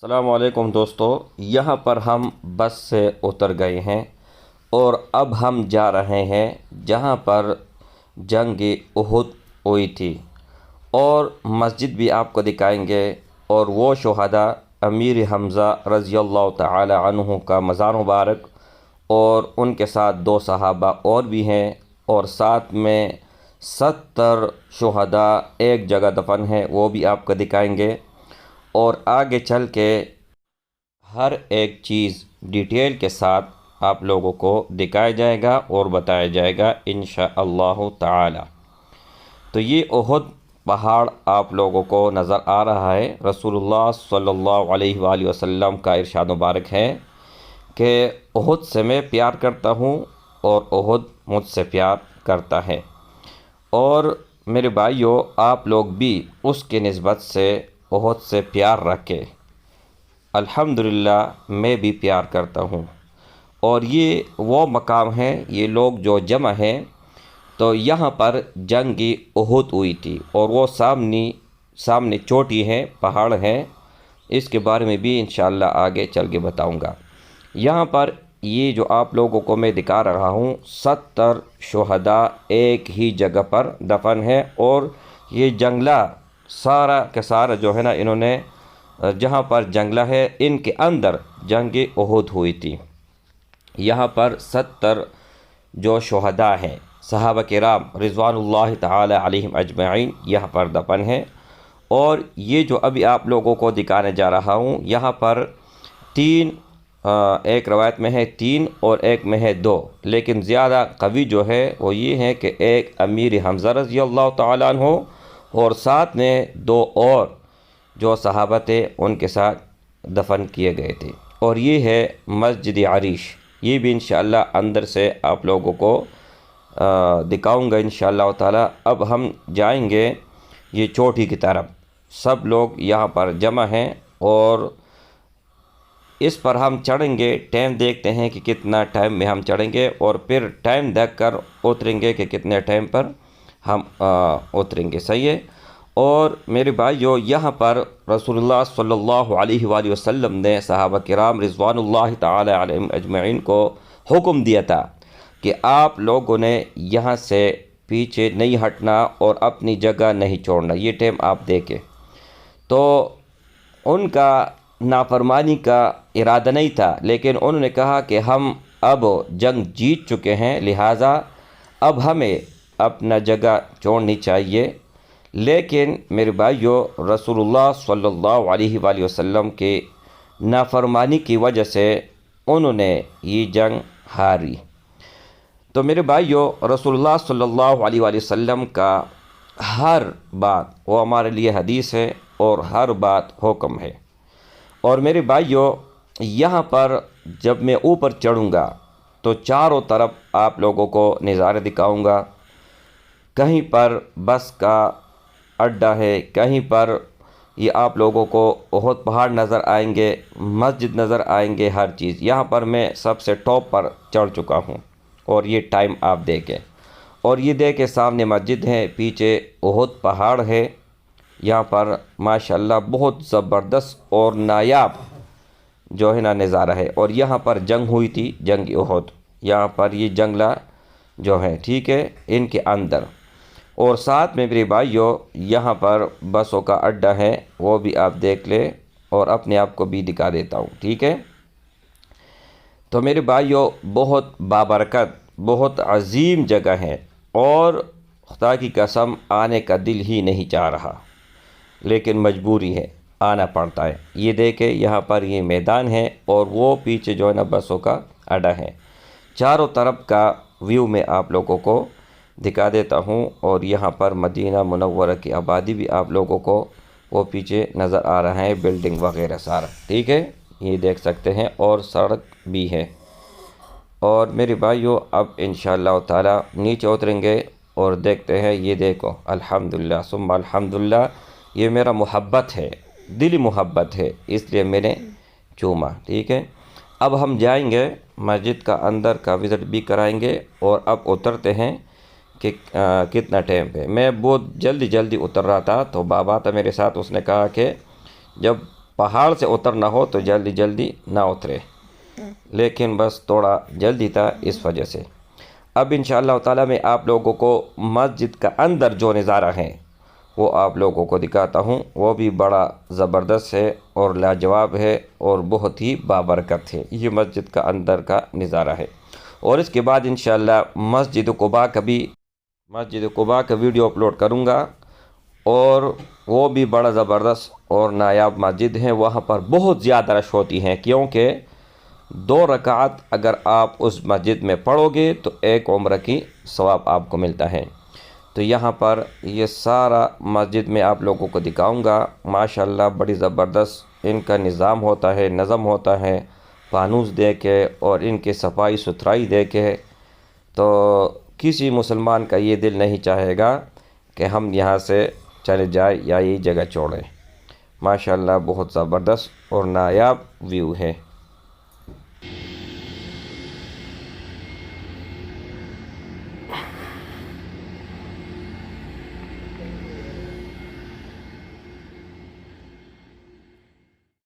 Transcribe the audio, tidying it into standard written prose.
السلام علیکم دوستو، یہاں پر ہم بس سے اتر گئے ہیں اور اب ہم جا رہے ہیں جہاں پر جنگ احد ہوئی تھی، اور مسجد بھی آپ کو دکھائیں گے، اور وہ شہداء امیر حمزہ رضی اللہ تعالی عنہ کا مزار مبارک، اور ان کے ساتھ 2 صحابہ اور بھی ہیں، اور ساتھ میں 70 شہداء ایک جگہ دفن ہیں، وہ بھی آپ کو دکھائیں گے، اور آگے چل کے ہر ایک چیز ڈیٹیل کے ساتھ آپ لوگوں کو دکھایا جائے گا اور بتایا جائے گا انشاءاللہ تعالی۔ تو یہ احد پہاڑ آپ لوگوں کو نظر آ رہا ہے۔ رسول اللہ صلی اللہ علیہ وآلہ وسلم کا ارشاد مبارک ہے کہ احد سے میں پیار کرتا ہوں اور احد مجھ سے پیار کرتا ہے، اور میرے بھائیوں آپ لوگ بھی اس کی نسبت سے احد سے پیار رکھیں۔ الحمدللہ میں بھی پیار کرتا ہوں، اور یہ وہ مقام ہے، یہ لوگ جو جمع ہیں، تو یہاں پر جنگ احد ہوئی تھی، اور وہ سامنے چوٹی ہے، پہاڑ ہے، اس کے بارے میں بھی انشاءاللہ آگے چل کے بتاؤں گا۔ یہاں پر یہ جو آپ لوگوں کو میں دکھا رہا ہوں 70 شہداء ایک ہی جگہ پر دفن ہے، اور یہ جنگلہ سارا کا سارا جو ہے نا، انہوں نے جہاں پر جنگلہ ہے ان کے اندر جنگ احد ہوئی تھی۔ یہاں پر 70 جو شہداء ہیں، صحابہ کرام رضوان اللہ تعالی علیہم اجمعین، یہاں پر دفن ہیں، اور یہ جو ابھی آپ لوگوں کو دکھانے جا رہا ہوں، یہاں پر 3 ایک روایت میں ہے 3 اور ایک میں ہے 2، لیکن زیادہ قوی جو ہے وہ یہ ہے کہ ایک امیر حمزہ رضی اللہ تعالیٰ عنہ، اور ساتھ میں 2 اور جو صحابہ تھے ان کے ساتھ دفن کیے گئے تھے۔ اور یہ ہے مسجد عریش، یہ بھی انشاءاللہ اندر سے آپ لوگوں کو دکھاؤں گا انشاءاللہ تعالی۔ اب ہم جائیں گے یہ چوٹی کی طرف، سب لوگ یہاں پر جمع ہیں، اور اس پر ہم چڑھیں گے۔ ٹائم دیکھتے ہیں کہ کتنا ٹائم میں ہم چڑھیں گے، اور پھر ٹائم دیکھ کر اتریں گے کہ کتنے ٹائم پر ہم اتریں گے، صحیح ہے۔ اور میرے بھائیو یہاں پر رسول اللہ صلی اللہ علیہ وآلہ وسلم نے صحابہ کرام رضوان اللہ تعالی علیہم اجمعین کو حکم دیا تھا کہ آپ لوگوں نے یہاں سے پیچھے نہیں ہٹنا اور اپنی جگہ نہیں چھوڑنا۔ یہ ٹائم آپ دیکھیں، تو ان کا نافرمانی کا ارادہ نہیں تھا، لیکن انہوں نے کہا کہ ہم اب جنگ جیت چکے ہیں، لہٰذا اب ہمیں اپنا جگہ چھوڑنی چاہیے۔ لیکن میرے بھائیو رسول اللہ صلی اللہ علیہ وآلہ وسلم کے نافرمانی کی وجہ سے انہوں نے یہ جنگ ہاری۔ تو میرے بھائیو رسول اللہ صلی اللہ علیہ وآلہ وسلم کا ہر بات وہ ہمارے لیے حدیث ہے، اور ہر بات حکم ہے۔ اور میرے بھائیو یہاں پر جب میں اوپر چڑھوں گا تو چاروں طرف آپ لوگوں کو نظارے دکھاؤں گا۔ کہیں پر بس کا اڈا ہے، کہیں پر یہ آپ لوگوں کو احد پہاڑ نظر آئیں گے، مسجد نظر آئیں گے، ہر چیز۔ یہاں پر میں سب سے ٹاپ پر چڑھ چکا ہوں، اور یہ ٹائم آپ دیکھیں، اور یہ دیکھیں سامنے مسجد ہے، پیچھے احد پہاڑ ہے۔ یہاں پر ماشاءاللہ بہت زبردست اور نایاب جو ہے نا نظارہ ہے، اور یہاں پر جنگ ہوئی تھی، جنگ احد۔ یہاں پر یہ جنگلہ جو ہے، ٹھیک ہے، ان کے اندر، اور ساتھ میں میرے بھائیو یہاں پر بسوں کا اڈا ہے، وہ بھی آپ دیکھ لیں، اور اپنے آپ کو بھی دکھا دیتا ہوں، ٹھیک ہے۔ تو میرے بھائیو بہت بابرکت، بہت عظیم جگہ ہے، اور خدا کی قسم آنے کا دل ہی نہیں چاہ رہا، لیکن مجبوری ہے، آنا پڑتا ہے۔ یہ دیکھیں یہاں پر یہ میدان ہے، اور وہ پیچھے جو ہے نا بسوں کا اڈا ہے۔ چاروں طرف کا ویو میں آپ لوگوں کو دکھا دیتا ہوں، اور یہاں پر مدینہ منورہ کی آبادی بھی آپ لوگوں کو وہ پیچھے نظر آ رہا ہے، بلڈنگ وغیرہ سارا، ٹھیک ہے، یہ دیکھ سکتے ہیں، اور سڑک بھی ہے۔ اور میرے بھائیو اب انشاءاللہ تعالی نیچے اتریں گے اور دیکھتے ہیں۔ یہ دیکھو الحمدللہ ثم الحمدللہ، یہ میرا محبت ہے، دلی محبت ہے، اس لیے میں نے چوما، ٹھیک ہے۔ اب ہم جائیں گے مسجد کا اندر کا وزٹ بھی کرائیں گے، اور اب اترتے ہیں کہ کتنا ٹائم پہ۔ میں بہت جلدی اتر رہا تھا، تو بابا تھا میرے ساتھ، اس نے کہا کہ جب پہاڑ سے اترنا ہو تو جلدی جلدی نہ اترے، لیکن بس تھوڑا جلدی تھا اس وجہ سے۔ اب انشاءاللہ تعالیٰ میں آپ لوگوں کو مسجد کا اندر جو نظارہ ہے وہ آپ لوگوں کو دکھاتا ہوں، وہ بھی بڑا زبردست ہے اور لاجواب ہے اور بہت ہی بابرکت ہے۔ یہ مسجد کا اندر کا نظارہ ہے، اور اس کے بعد انشاءاللہ مسجد قباء کا ویڈیو اپلوڈ کروں گا، اور وہ بھی بڑا زبردست اور نایاب مسجد ہے۔ وہاں پر بہت زیادہ رش ہوتی ہیں، کیونکہ 2 رکعت اگر آپ اس مسجد میں پڑھو گے تو 1 عمرہ کی ثواب آپ کو ملتا ہے۔ تو یہاں پر یہ سارا مسجد میں آپ لوگوں کو دکھاؤں گا۔ ماشاءاللہ بڑی زبردست ان کا نظام ہوتا ہے، نظم ہوتا ہے، فانوس دے کے اور ان کی صفائی ستھرائی دے کے، تو کسی مسلمان کا یہ دل نہیں چاہے گا کہ ہم یہاں سے چلے جائیں یا یہ جگہ چھوڑیں۔ ماشاءاللہ بہت زبردست اور نایاب ویو ہے۔